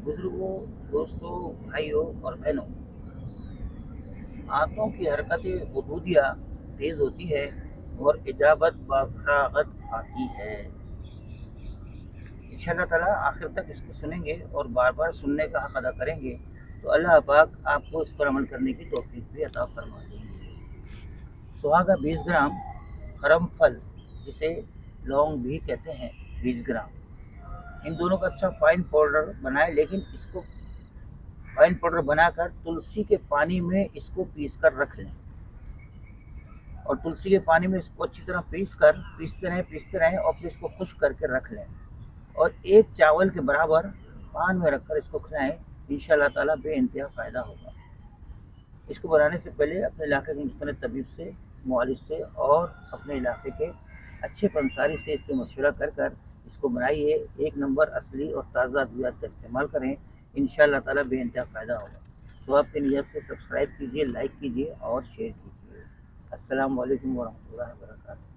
बुजुर्गों, दोस्तों, भाइयों और बहनों, आंतों की हरकत वजूदिया तेज होती है और इजाबत बफरागत आती है। इंशाअल्लाह ताला आखिर तक इसको सुनेंगे और बार बार सुनने का हक अदा करेंगे तो अल्लाह पाक आपको इस पर अमल करने की तौफीक भी अता फरमा देंगे। सुहागा 20 ग्राम, खरम फल जिसे लौंग भी कहते हैं 20 ग्राम, इन दोनों का अच्छा फाइन पाउडर बनाएं, लेकिन इसको फाइन पाउडर बनाकर तुलसी के पानी में इसको पीस कर रख लें और तुलसी के पानी में इसको अच्छी तरह पीसते रहें और फिर इसको खुश्क करके रख लें और एक चावल के बराबर पान में रखकर इसको खिलाएं। इंशाअल्लाह ताला बेइंतहा फ़ायदा होगा। इसको बनाने से पहले अपने इलाके के मुस्तनद तबीब से, मुआलिज से और अपने इलाके के अच्छे पंसारी से इस पर मशवरा कर इसको बनाइए। एक नंबर असली और ताज़ा अद्वियात का इस्तेमाल करें, इंशाअल्लाह ताला बेइंतहा फ़ायदा होगा। सवाब की नीयत से सब्सक्राइब कीजिए, लाइक कीजिए और शेयर कीजिए। अस्सलामु अलैकुम वरहमतुल्लाहि वबरकातुहू।